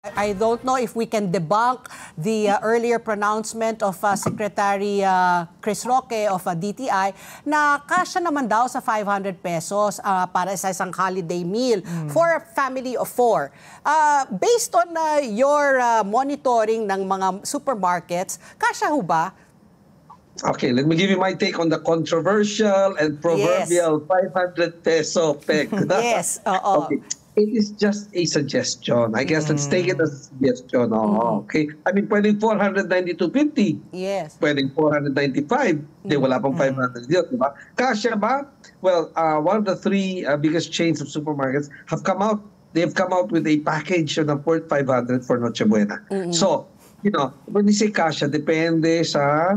I don't know if we can debunk the earlier pronouncement of Secretary Chris Roque of DTI na kasya naman daw sa 500 pesos para sa isang holiday meal for a family of 4. Based on your monitoring ng mga supermarkets, kasya ho ba? Okay, let me give you my take on the controversial and proverbial 500 peso peg. Yes, oo. Okay. It is just a suggestion. I guess let's take it as a suggestion. Okay. I mean, pwedeng 492.50. Yes. Pwedeng 495. Di wala pang 500 yun, di ba? Kasya ba? Well, one of the three biggest chains of supermarkets have come out. They've come out with a package na worth 500 for Noche Buena. So, you know, when you say kasya, depende sa,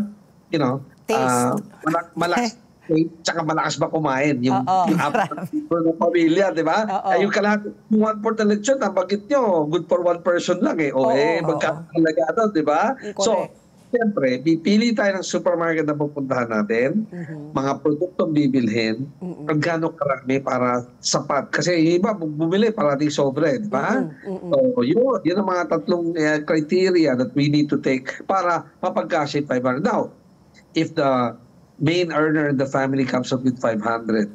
you know, taste. Malakas. Tsaka malakas ba kumain yung apat ng pamilya, di ba? Yung kalahati, yung 1/4 na lechon, nabanggit nyo, good for one person lang eh. Magkakalaga daw, di ba? So, siyempre, pipili tayo ng supermarket na pupuntahan natin, mga produktong bibilhin, kung gaano karami para sapat. Kasi yung iba, bumili, parating sobre, di ba? So, yun ang mga tatlong criteria that we need to take para mapagkasya 500. Now, if the main earner in the family comes up with 500.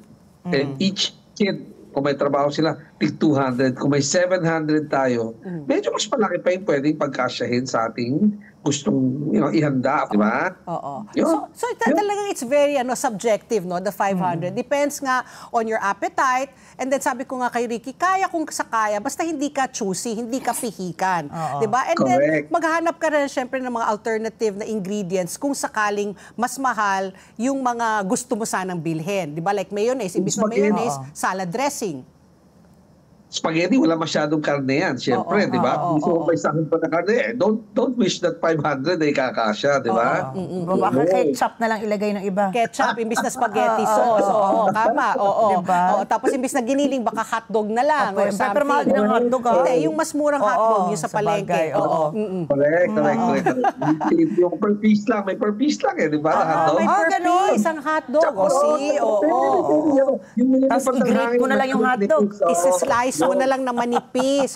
And each kid, kung may trabaho sila, tig 200. Kung may 700 tayo, medyo mas malaki pa yung pwedeng pagkasyahin sa ating gustong ihanda, di ba? Oo. So talagang it's very subjective, no, the 500. Depends nga on your appetite. And then sabi ko nga kay Ricky, kaya kung sa kaya, basta hindi ka choosy, hindi ka pihikan. Di ba? And then maghahanap ka rin syempre ng mga alternative na ingredients kung sakaling mas mahal yung mga gusto mo sanang bilhin. Di ba? Like mayonnaise, imbis na mayonnaise, salad dressing. Spaghetti, wala masyadong karne yan, siyempre, di ba? Gusto mo pa isang pa na karne, don't wish that 500 ay kakasya, di ba? Baka ketchup na lang ilagay ng iba. Ketchup, imbis na spaghetti sauce. Oo, tama. Oo. Tapos imbis na giniling, baka hotdog na lang. Or something. Pero mahal din ang hotdog, ha? Hindi, yung mas murang hotdog, yung sa palengke. Correct. Yung per piece lang, may per piece lang eh, di ba? May per piece, ang hotdog. Tapos i-grate mo na lang yung hotdog. Isi-slice mo na lang na manipis.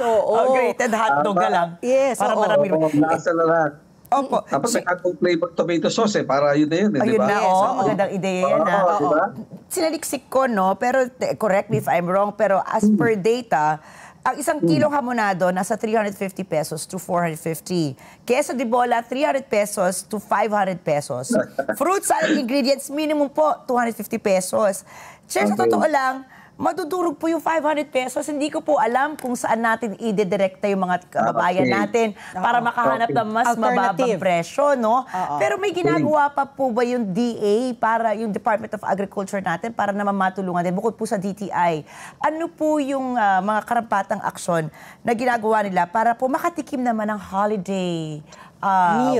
Grated hotdog na lang. Yes. Para marami. Lasa na lang. Opo. Tapos may hotdog flavor tomato sauce eh. Para yun na yun eh, di ba? Ayun na, magandang ideya yan. Diba? Sinaliksik ko, no? Pero, correct me if I'm wrong, pero as per data, ang isang kilong hamonado nasa 350 pesos to 450. Queso de bola, 300 pesos to 500 pesos. Fruit salad ingredients, minimum po, 250 pesos. Sir, sa totoo lang, madudurog po yung 500 pesos. Hindi ko po alam kung saan natin i-direkta yung mga kababayan natin para makahanap ng mas mababang presyo, no? Pero may ginagawa pa po ba yung DA para yung Department of Agriculture natin para naman matulungan din bukod po sa DTI? Ano po yung mga karampatang aksyon na ginagawa nila para po makatikim naman ng holiday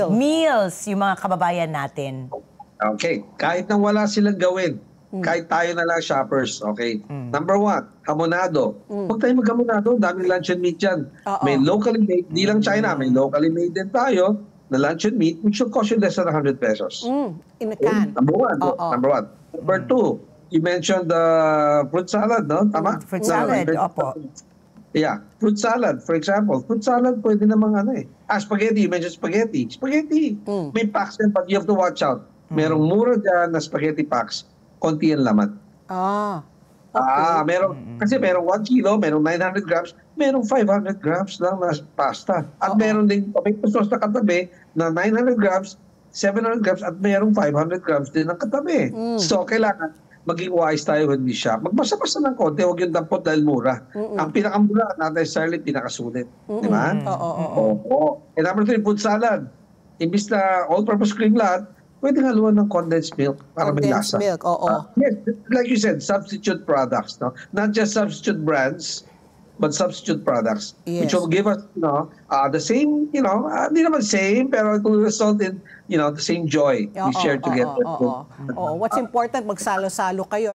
meals yung mga kababayan natin? Okay. Kahit na wala silang gawin, kahit tayo na lang shoppers, okay? Number one, hamonado. Huwag tayo mag-hamonado, daming luncheon meat dyan. May locally made, di lang China, may locally made din tayo na luncheon meat which will cost you less than 100 pesos. In a can. Number one. Number two, you mentioned the fruit salad, no? Tama? Fruit salad, opo. Yeah, fruit salad, for example. Fruit salad, pwede namang spaghetti, you mentioned spaghetti. Spaghetti, may packs din, but you have to watch out. Merong mura dyan na spaghetti packs, konti ang laman. Kasi merong 1 kilo, merong 900 grams, merong 500 grams lang na pasta. At meron din tomato sauce na katabi na 900 grams, 700 grams, at merong 500 grams din ang katabi. So, kailangan maging wise tayo when we shop. Magbasa-basa ng konti, huwag yung dampot dahil mura. Ang pinakamura natin sa pinakasulit. Di ba? And number 3, food salad. Imbis na all-purpose cream lahat, pwede haluan ng condensed milk para may lasa. Condensed milk, yes, like you said, substitute products, no? Not just substitute brands, but substitute products, which will give us, the same, hindi naman same, pero it will result in, the same joy we share together. What's important, magsalo-salo kayo.